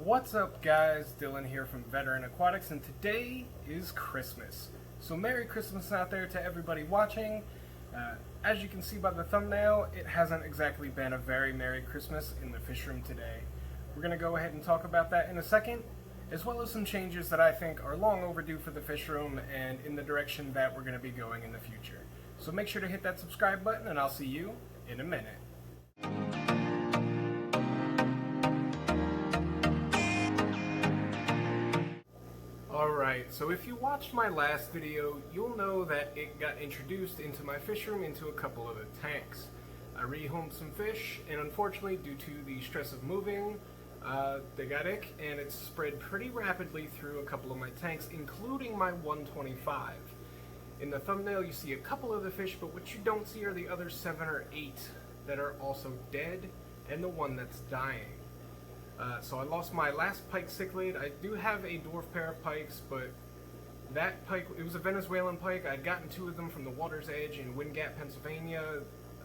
What's up guys, Dylan here from Veteran Aquatics, and today is Christmas. So Merry Christmas out there to everybody watching. As you can see by the thumbnail, it hasn't exactly been a very Merry Christmas in the fish room today. We're going to go ahead and talk about that in a second, as well as some changes that I think are long overdue for the fish room and in the direction that we're going to be going in the future. So make sure to hit that subscribe button and I'll see you in a minute. Alright, so if you watched my last video, you'll know that it got introduced into my fish room into a couple of the tanks. I rehomed some fish, and unfortunately, due to the stress of moving, they got ick, and it's spread pretty rapidly through a couple of my tanks, including my 125. In the thumbnail, you see a couple of the fish, but what you don't see are the other 7 or 8 that are also dead, and the one that's dying. So I lost my last pike cichlid. I do have a dwarf pair of pikes, but that pike, it was a Venezuelan pike. I'd gotten 2 of them from the water's edge in Wind Gap, Pennsylvania,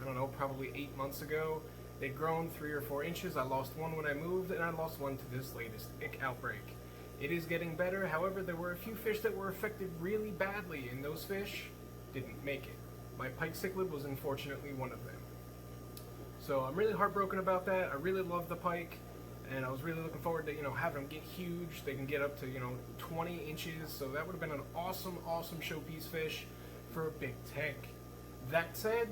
I don't know, probably 8 months ago. They'd grown 3 or 4 inches. I lost one when I moved, and I lost one to this latest ick outbreak. It is getting better, however, there were a few fish that were affected really badly, and those fish didn't make it. My pike cichlid was unfortunately one of them. So I'm really heartbroken about that. I really love the pike. And I was really looking forward to, having them get huge. They can get up to, 20 inches. So that would have been an awesome, awesome showpiece fish for a big tank. That said,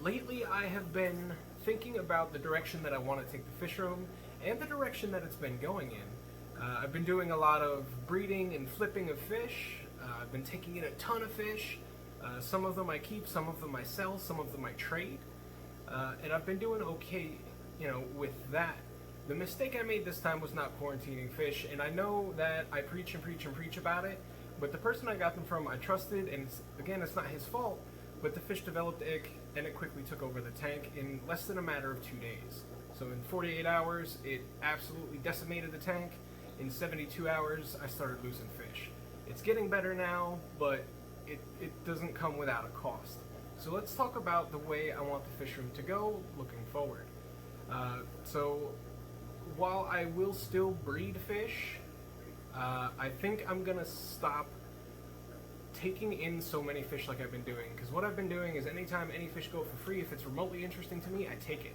lately I have been thinking about the direction that I want to take the fish room and the direction that it's been going in. I've been doing a lot of breeding and flipping of fish. I've been taking in a ton of fish. Some of them I keep, some of them I sell, some of them I trade. And I've been doing okay, with that. The mistake I made this time was not quarantining fish, and I know that I preach and preach and preach about it, but the person I got them from I trusted, and it's not his fault, but the fish developed ick, and it quickly took over the tank in less than a matter of 2 days. So in 48 hours, it absolutely decimated the tank. In 72 hours, I started losing fish. It's getting better now, but it doesn't come without a cost. So let's talk about the way I want the fish room to go looking forward. While I will still breed fish, I think I'm going to stop taking in so many fish like I've been doing. Because what I've been doing is anytime any fish go for free, if it's remotely interesting to me, I take it.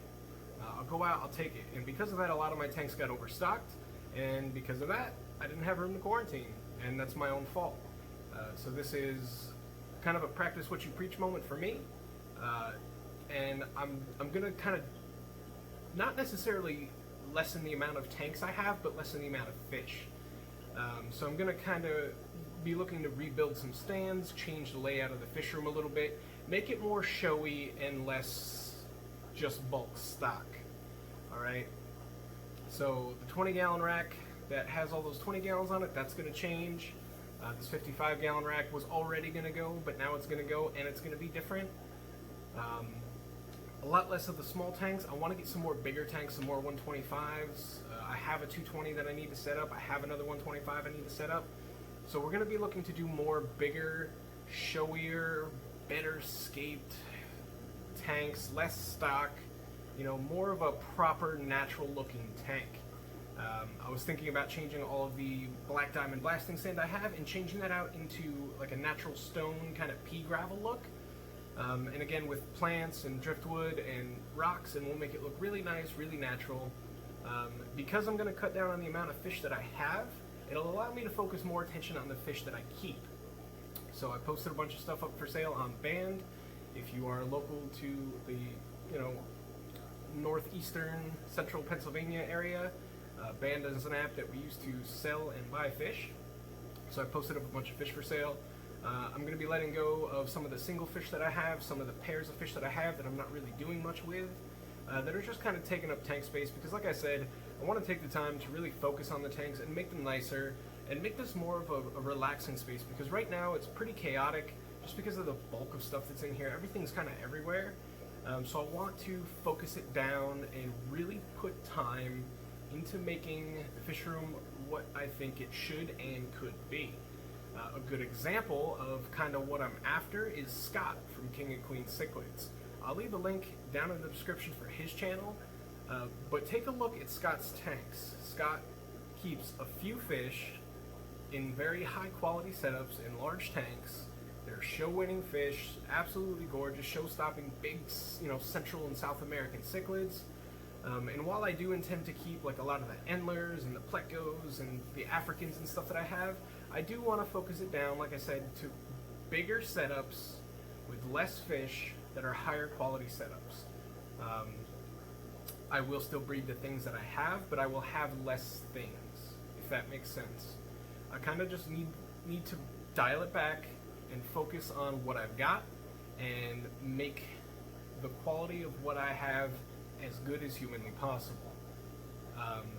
I'll go out, I'll take it. And because of that, a lot of my tanks got overstocked. And because of that, I didn't have room to quarantine. And that's my own fault. So this is kind of a practice what you preach moment for me. And I'm going to kind of not necessarily lessen the amount of tanks I have, but lessen the amount of fish. So I'm going to kind of be looking to rebuild some stands, change the layout of the fish room a little bit, make it more showy and less just bulk stock. Alright, so the 20-gallon rack that has all those 20 gallons on it, that's going to change. This 55-gallon rack was already going to go, but now it's going to go, and it's going to be different. A lot less of the small tanks. I want to get some more bigger tanks, some more 125s. I have a 220 that I need to set up. I have another 125 I need to set up. So we're going to be looking to do more bigger, showier, better scaped tanks, less stock, more of a proper natural looking tank. I was thinking about changing all of the black diamond blasting sand I have and changing that out into like a natural stone kind of pea gravel look. And again, with plants and driftwood and rocks, and we'll make it look really nice, really natural. Because I'm going to cut down on the amount of fish that I have, it'll allow me to focus more attention on the fish that I keep. So I posted a bunch of stuff up for sale on Band. If you are local to the, northeastern central Pennsylvania area, Band is an app that we use to sell and buy fish. So I posted up a bunch of fish for sale. I'm going to be letting go of some of the single fish that I have, some of the pairs of fish that I have that I'm not really doing much with, that are just kind of taking up tank space, because like I said, I want to take the time to really focus on the tanks and make them nicer, and make this more of a relaxing space, because right now it's pretty chaotic, just because of the bulk of stuff that's in here. Everything's kind of everywhere, so I want to focus it down and really put time into making the fish room what I think it should and could be. A good example of kind of what I'm after is Scott from King and Queen Cichlids. I'll leave a link down in the description for his channel, but take a look at Scott's tanks. Scott keeps a few fish in very high quality setups in large tanks. They're show-winning fish, absolutely gorgeous, show-stopping big, Central and South American cichlids. And while I do intend to keep like a lot of the endlers and the plecos and the Africans and stuff that I have, I do want to focus it down, like I said, to bigger setups with less fish that are higher quality setups. I will still breed the things that I have, but I will have less things, if that makes sense. I kind of just need to dial it back and focus on what I've got and make the quality of what I have as good as humanly possible.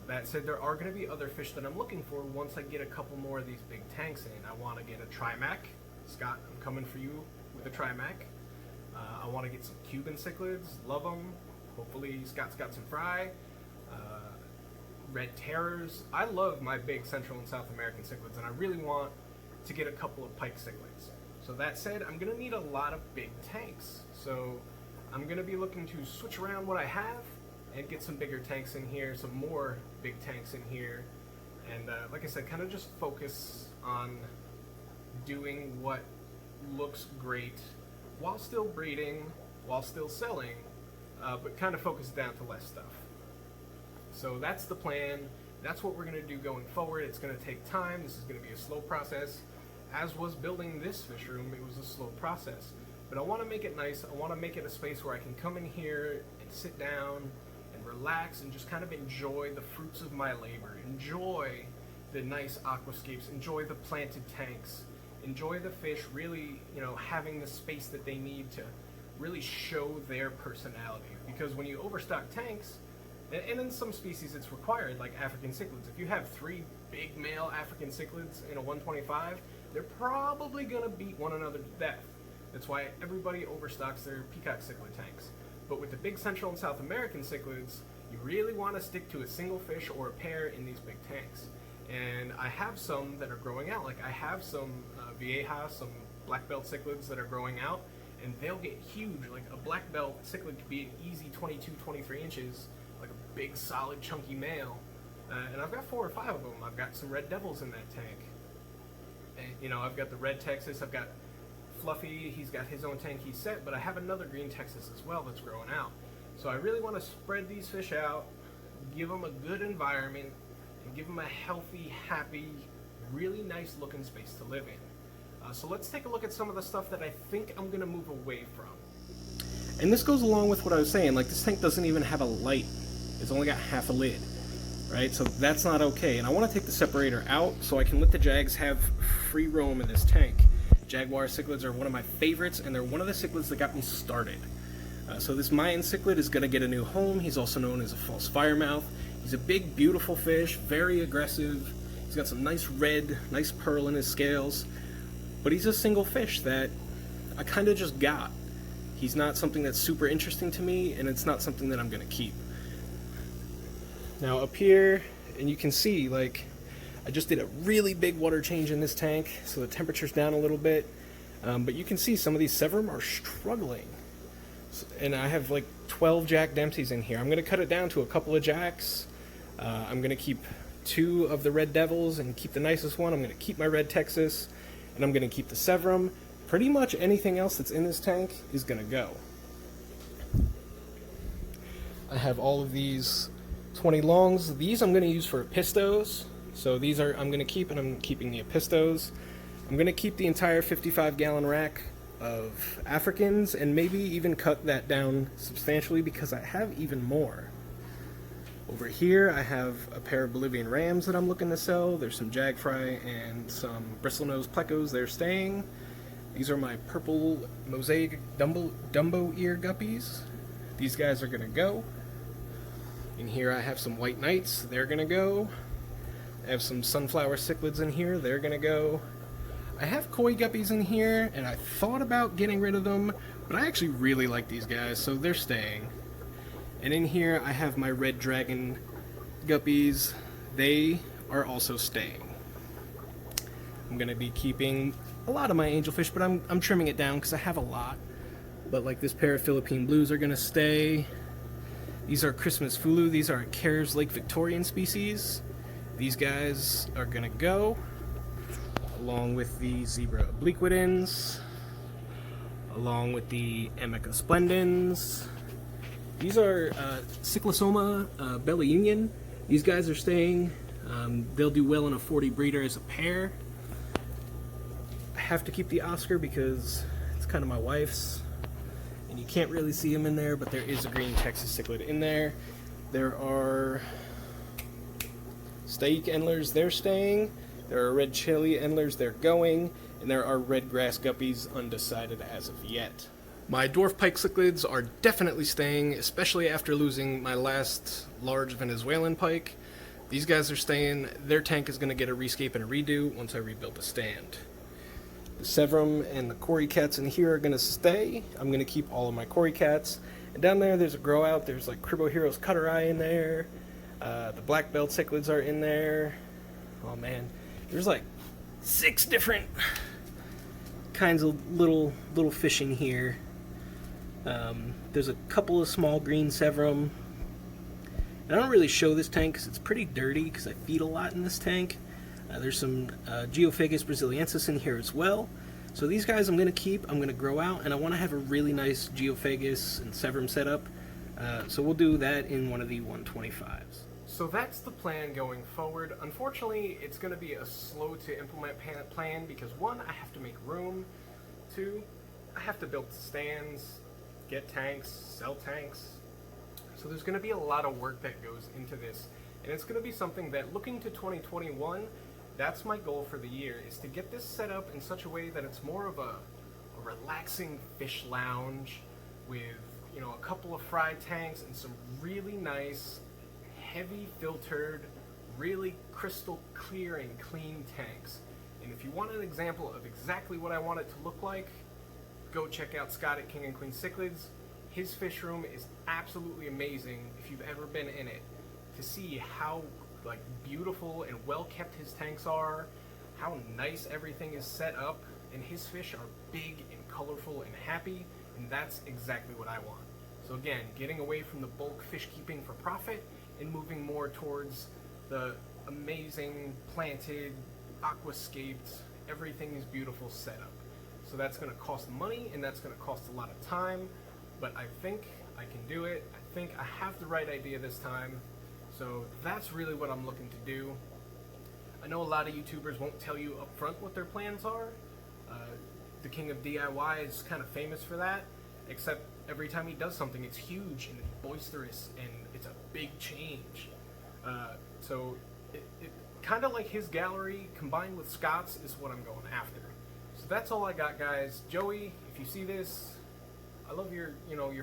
That said, there are going to be other fish that I'm looking for once I get a couple more of these big tanks in. I want to get a trimac. Scott, I'm coming for you with a trimac. I want to get some Cuban cichlids, love them. Hopefully Scott's got some fry. Red terrors. I love my big Central and South American cichlids, and I really want to get a couple of pike cichlids. So that said, I'm going to need a lot of big tanks. So I'm going to be looking to switch around what I have and get some bigger tanks in here, some more big tanks in here. And like I said, kind of just focus on doing what looks great while still breeding, while still selling, but kind of focus down to less stuff. So that's the plan. That's what we're going to do going forward. It's going to take time. This is going to be a slow process. As was building this fish room, it was a slow process. But I want to make it nice. I want to make it a space where I can come in here and sit down and relax and just kind of enjoy the fruits of my labor. Enjoy the nice aquascapes. Enjoy the planted tanks. Enjoy the fish really, having the space that they need to really show their personality. Because when you overstock tanks, and in some species it's required, like African cichlids. If you have 3 big male African cichlids in a 125, they're probably going to beat one another to death. That's why everybody overstocks their peacock cichlid tanks. But with the big Central and South American cichlids, you really want to stick to a single fish or a pair in these big tanks. And I have some that are growing out. Like I have some viejas, some black belt cichlids that are growing out, and they'll get huge. Like a black belt cichlid could be an easy 22, 23 inches, like a big, solid, chunky male. And I've got 4 or 5 of them. I've got some red devils in that tank. And, I've got the red Texas. I've got Fluffy. He's got his own tank he's set, but I have another green Texas as well that's growing out. So I really want to spread these fish out, give them a good environment, and give them a healthy, happy, really nice looking space to live in. So let's take a look at some of the stuff that I think I'm going to move away from. And this goes along with what I was saying, like this tank doesn't even have a light. It's only got half a lid, right? So that's not okay. And I want to take the separator out so I can let the Jags have free roam in this tank. Jaguar cichlids are one of my favorites, and they're one of the cichlids that got me started. So this Mayan cichlid is going to get a new home. He's also known as a false firemouth. He's a big, beautiful fish, very aggressive. He's got some nice red, nice pearl in his scales. But he's a single fish that I kind of just got. He's not something that's super interesting to me, and it's not something that I'm going to keep. Now up here, and you can see, like, I just did a really big water change in this tank, so the temperature's down a little bit. But you can see some of these Severum are struggling. And I have like 12 Jack Dempseys in here. I'm going to cut it down to a couple of Jacks. I'm going to keep 2 of the Red Devils and keep the nicest one. I'm going to keep my Red Texas, and I'm going to keep the Severum. Pretty much anything else that's in this tank is going to go. I have all of these 20 longs. These I'm going to use for Epistos. So these are I'm going to keep, and I'm keeping the Epistos. I'm going to keep the entire 55-gallon rack of Africans, and maybe even cut that down substantially because I have even more. Over here I have a pair of Bolivian rams that I'm looking to sell. There's some jag fry and some bristlenose plecos. They're staying. These are my purple mosaic Dumbo ear guppies. These guys are gonna go. In here I have some white knights. They're gonna go. I have some sunflower cichlids in here. They're gonna go. I have koi guppies in here, and I thought about getting rid of them, but I actually really like these guys, so they're staying. And in here, I have my red dragon guppies. They are also staying. I'm going to be keeping a lot of my angelfish, but I'm trimming it down because I have a lot. But like this pair of Philippine blues are going to stay. These are Christmas fulu. These are Kerr's Lake Victorian species. These guys are gonna go along with the zebra obliquitans, along with the amica splendens. These are Cyclosoma Bella Union. These guys are staying. They'll do well in a 40 breeder as a pair. I have to keep the Oscar because it's kind of my wife's, and you can't really see him in there, but there is a green Texas cichlid in there. There are Staic Endlers, they're staying. There are red chili Endlers, they're going. And there are red grass guppies, undecided as of yet. My dwarf pike cichlids are definitely staying, especially after losing my last large Venezuelan pike. These guys are staying. Their tank is going to get a rescape and a redo once I rebuild the stand. The Severum and the Cory cats in here are going to stay. I'm going to keep all of my Cory cats. And down there, there's a grow out. There's like Cribbo Heroes Cutter Eye in there. The black belt cichlids are in there. Oh man, there's like 6 different kinds of little fish in here. There's a couple of small green Severum. And I don't really show this tank because it's pretty dirty because I feed a lot in this tank. There's some Geophagus brasiliensis in here as well. So these guys I'm going to keep, I'm going to grow out, and I want to have a really nice Geophagus and Severum setup. So we'll do that in one of the 125s. So that's the plan going forward. Unfortunately, it's going to be a slow to implement plan because 1, I have to make room. 2, I have to build stands, get tanks, sell tanks. So there's going to be a lot of work that goes into this. And it's going to be something that, looking to 2021, that's my goal for the year, is to get this set up in such a way that it's more of a relaxing fish lounge with, you know, a couple of fry tanks and some really nice, heavy filtered, really crystal clear and clean tanks. And if you want an example of exactly what I want it to look like, go check out Scott at King and Queen Cichlids. His fish room is absolutely amazing if you've ever been in it, to see how like beautiful and well kept his tanks are, how nice everything is set up, and his fish are big and colorful and happy, and that's exactly what I want. So again, getting away from the bulk fish keeping for profit and moving more towards the amazing planted, aquascaped, everything is beautiful setup. So that's going to cost money and that's going to cost a lot of time, but I think I can do it. I think I have the right idea this time. So that's really what I'm looking to do. I know a lot of YouTubers won't tell you up front what their plans are. The King of DIY is kind of famous for that, except every time he does something, it's huge and it's boisterous and it's a big change. So it kind of like his gallery combined with Scott's is what I'm going after. So that's all I got, guys. Joey, if you see this, I love your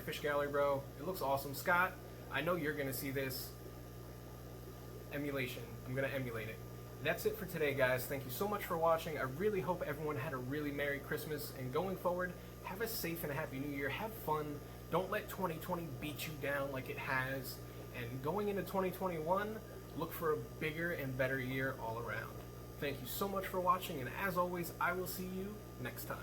fish gallery, bro. It looks awesome. Scott, I know you're gonna see this. Emulation. I'm gonna emulate it. That's it for today, guys. Thank you so much for watching. I really hope everyone had a really Merry Christmas, and going forward, have a safe and happy New Year. Have fun. Don't let 2020 beat you down like it has. And going into 2021, look for a bigger and better year all around. Thank you so much for watching, and as always, I will see you next time.